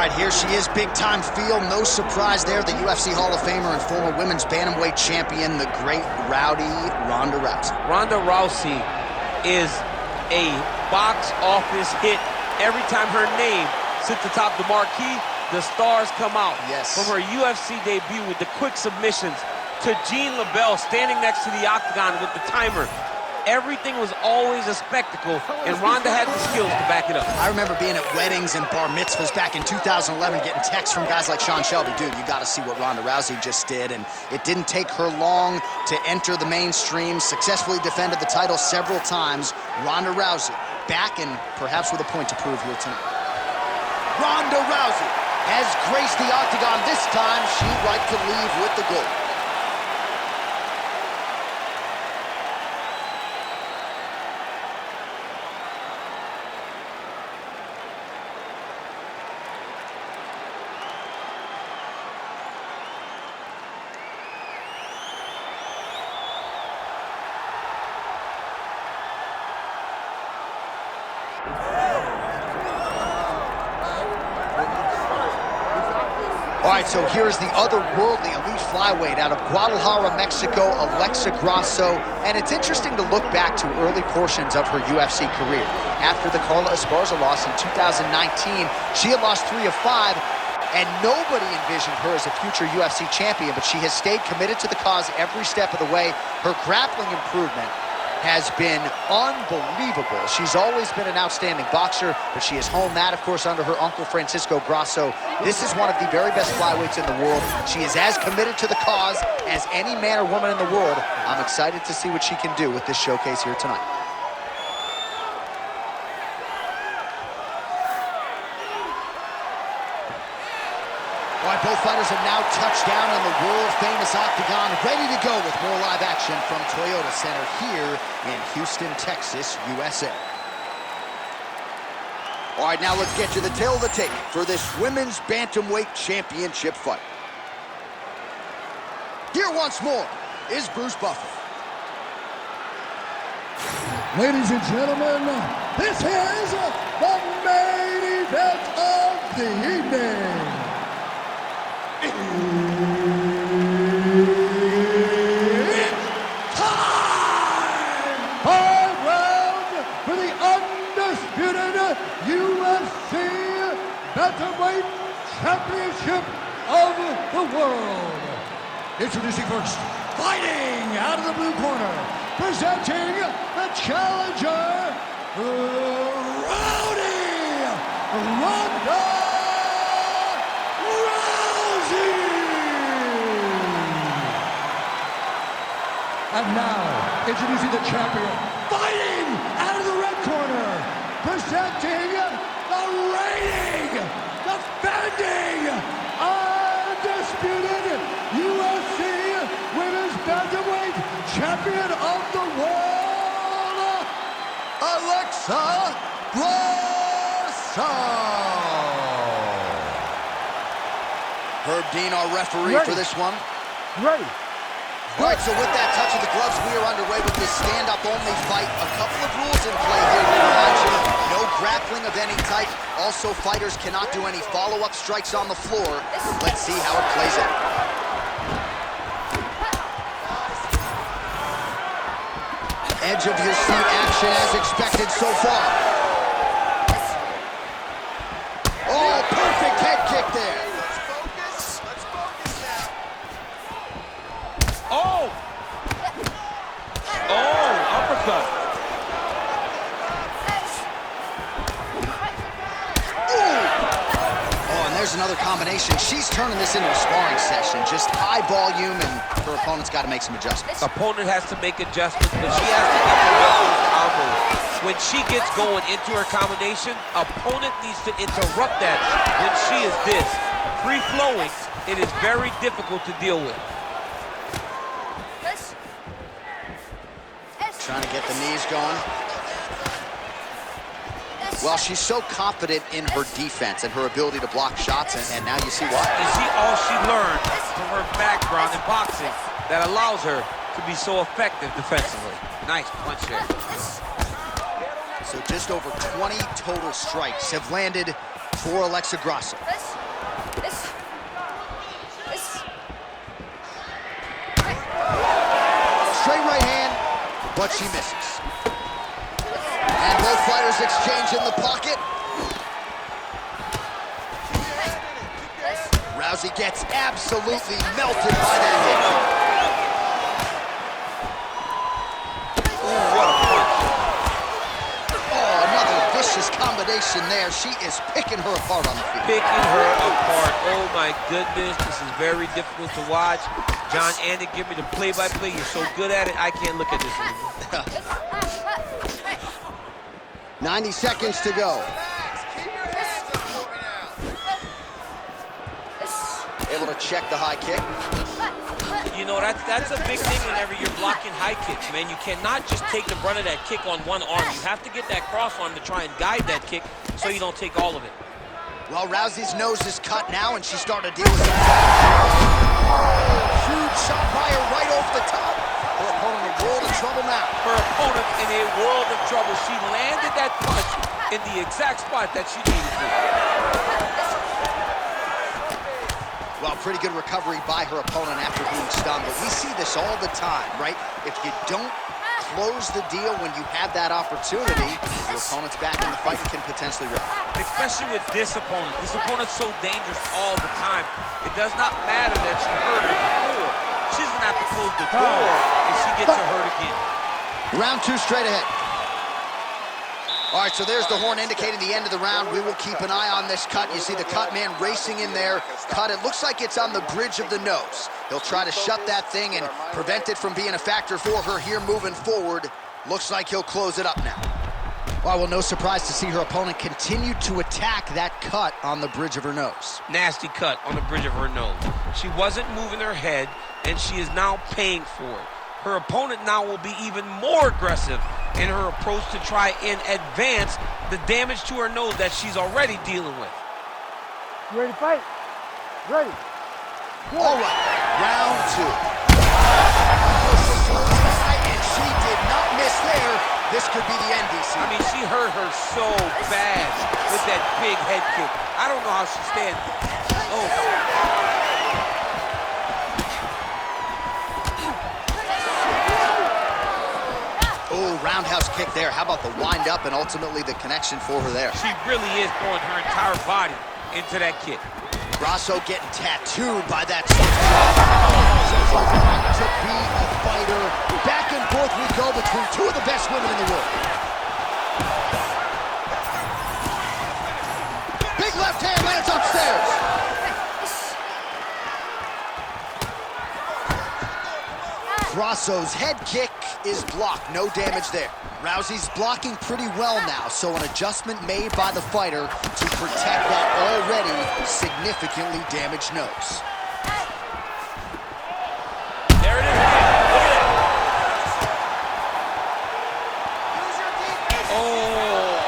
right, here she is, big-time feel. No surprise there, the UFC Hall of Famer and former women's bantamweight champion, the great rowdy Ronda Rousey. Ronda Rousey is a box office hit. Every time her name sits atop the marquee, the stars come out. Yes. From her UFC debut with the quick submissions to Jean LaBelle standing next to the octagon with the timer. Everything was always a spectacle, and Ronda had the skills to back it up. I remember being at weddings and bar mitzvahs back in 2011, getting texts from guys like Sean Shelby. Dude, you got to see what Ronda Rousey just did. And it didn't take her long to enter the mainstream, successfully defended the title several times. Ronda Rousey back and perhaps with a point to prove here tonight. Ronda Rousey has graced the octagon. This time, she'd like to leave with the gold. All right, so here's the otherworldly elite flyweight out of Guadalajara, Mexico, Alexa Grasso. And it's interesting to look back to early portions of her UFC career. After the Carla Esparza loss in 2019, she had lost 3 of 5, and nobody envisioned her as a future UFC champion, but she has stayed committed to the cause every step of the way. Her grappling improvement has been unbelievable. She's always been an outstanding boxer, but she has honed that, of course, under her uncle, Francisco Grasso. This is one of the very best flyweights in the world. She is as committed to the cause as any man or woman in the world. I'm excited to see what she can do with this showcase here tonight. All right, both fighters have now touched down in the world-famous octagon, ready to go with more live action from Toyota Center here in Houston, Texas, USA. All right, now let's get to the tail of the tape for this women's bantamweight championship fight. Here once more is Bruce Buffer. Ladies and gentlemen, this is the main event of the evening. It's time! 5 rounds for the undisputed UFC Bantamweight Championship of the world. Introducing first, fighting out of the blue corner, presenting the challenger, Rowdy Ronda. And now, introducing the champion, fighting out of the red corner, presenting the reigning, defending, undisputed UFC Women's Bantamweight Champion of the World, Alexa Grasso. Herb Dean, our referee for this one. Ready. All right, so with that touch of the gloves, we are underway with this stand-up-only fight. A couple of rules in play here to remind you. No grappling of any type. Also, fighters cannot do any follow-up strikes on the floor. Let's see how it plays out. Edge of your seat action as expected so far. Oh, perfect head kick there. Oh! Oh, uppercut. Oh, and there's another combination. She's turning this into a sparring session. Just high volume, and her opponent's got to make some adjustments. Opponent has to make adjustments, but she has to interrupt those combos. When she gets going into her combination, opponent needs to interrupt that. When she is this free-flowing, it is very difficult to deal with. Trying to get the knees going. Well, she's so confident in her defense and her ability to block shots, and now you see why. You see all she learned from her background in boxing that allows her to be so effective defensively. Nice punch there. So just over 20 total strikes have landed for Alexa Grasso. but she misses. And both fighters exchange in the pocket. Rousey gets absolutely melted by that hit. Ooh, what a punch. Oh, another vicious combination there. She is picking her apart on the field. Picking her apart. Oh my goodness, this is very difficult to watch. John Andy, give me the play-by-play. You're so good at it, I can't look at this anymore. 90 seconds to go. Able to check the high kick. You know, that's a big thing whenever you're blocking high kicks, man. You cannot just take the brunt of that kick on one arm. You have to get that cross arm to try and guide that kick so you don't take all of it. Well, Rousey's nose is cut now, and she's starting to deal with some huge shot by her right over the top. Her opponent in a world of trouble now. Her opponent in a world of trouble. She landed that punch in the exact spot that she needed to. Well, pretty good recovery by her opponent after being stunned, but we see this all the time, right? If you don't close the deal when you have that opportunity, your opponent's back in the fight and can potentially win. Especially with this opponent. This opponent's so dangerous all the time. It does not matter that she hurt her before. She's gonna have to close the door if she gets hurt again. Round 2 straight ahead. All right, so there's the horn indicating the end of the round. We will keep an eye on this cut. You see the cut man racing in there. Cut, it looks like it's on the bridge of the nose. He'll try to shut that thing and prevent it from being a factor for her here moving forward. Looks like he'll close it up now. Well, no surprise to see her opponent continue to attack that cut on the bridge of her nose. Nasty cut on the bridge of her nose. She wasn't moving her head, and she is now paying for it. Her opponent now will be even more aggressive in her approach to try and advance the damage to her nose that she's already dealing with. You ready to fight? Ready. All right, round 2. And she did not miss there. This could be the end, DC. I mean, she hurt her so bad with that big head kick. I don't know how she stands. Oh. Oh, roundhouse kick there. How about the wind up and ultimately the connection for her there? She really is throwing her entire body into that kick. Grasso getting tattooed by that. To be a fighter. Back and forth we go between two of the best women in the world. Big left hand lands upstairs. Grasso's head kick is blocked. No damage there. Rousey's blocking pretty well now, so an adjustment made by the fighter to protect that already significantly damaged nose. There it is again. Look at it. Oh.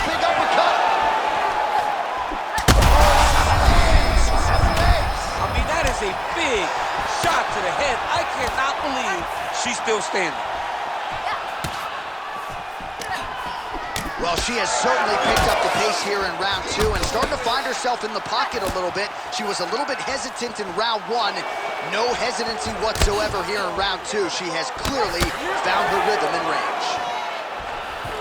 Big uppercut. I mean, that is a big shot to the head. I cannot believe she's still standing. Well, she has certainly picked up the pace here in round 2 and starting to find herself in the pocket a little bit. She was a little bit hesitant in round 1. No hesitancy whatsoever here in round 2. She has clearly found her rhythm and range.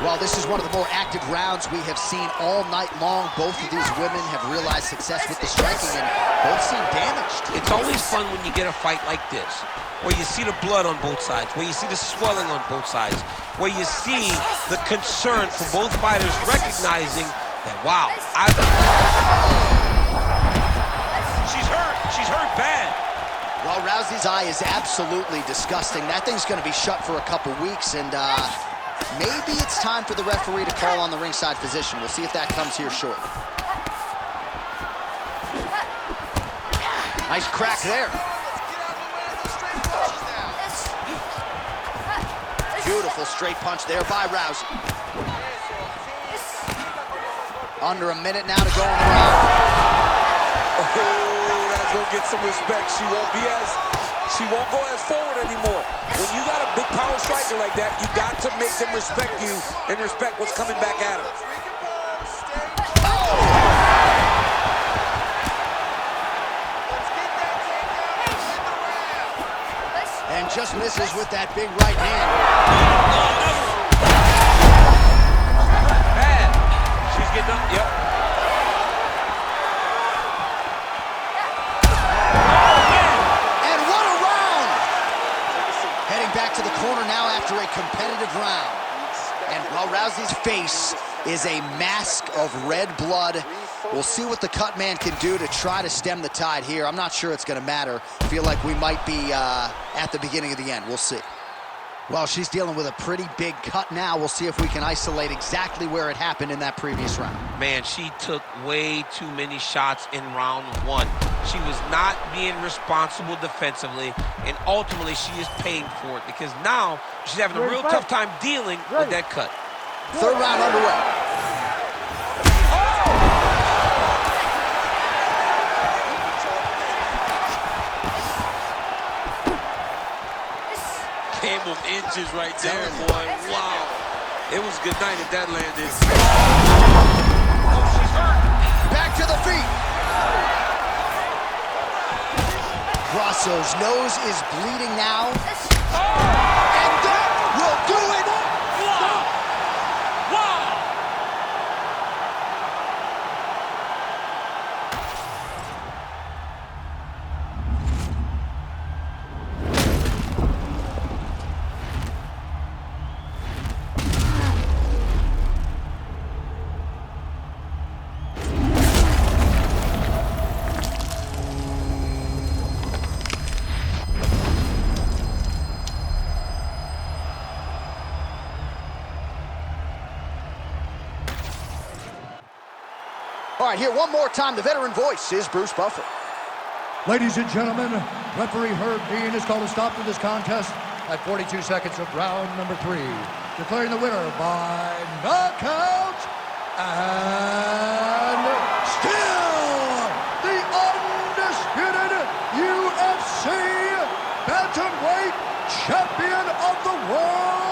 Well, this is one of the more active rounds we have seen all night long. Both of these women have realized success with the striking and both seem damaged. It's always fun when you get a fight like this, where you see the blood on both sides, where you see the swelling on both sides, where you see the concern for both fighters recognizing that, wow, she's hurt bad. Well, Rousey's eye is absolutely disgusting. That thing's going to be shut for a couple weeks, and maybe it's time for the referee to call on the ringside physician. We'll see if that comes here shortly. Nice crack there. Beautiful straight punch there by Rousey. Under a minute now to go in the round. Oh, that's gonna get some respect. She won't go as forward anymore. When you got a big power striker like that, you got to make them respect you and respect what's coming back at her. And just misses with that big right hand. Bad. She's getting up. Yep. And what a round! Heading back to the corner now after a competitive round. And while Rousey's face is a mask of red blood, we'll see what the cut man can do to try to stem the tide here. I'm not sure it's going to matter. I feel like we might be at the beginning of the end. We'll see. Well, she's dealing with a pretty big cut now. We'll see if we can isolate exactly where it happened in that previous round. Man, she took way too many shots in round one. She was not being responsible defensively, and ultimately she is paying for it because now she's having a real tough time dealing with that cut. Third round underway. Game of inches right there, boy. Wow. It was good night if that landed. Oh, she's hurt. Back to the feet. Grasso's nose is bleeding now. And that will do it. Wow. Wow. All right, here one more time. The veteran voice is Bruce Buffer. Ladies and gentlemen, referee Herb Dean has called a stop to this contest at 42 seconds of round number 3, declaring the winner by knockout and still the undisputed UFC bantamweight champion of the world,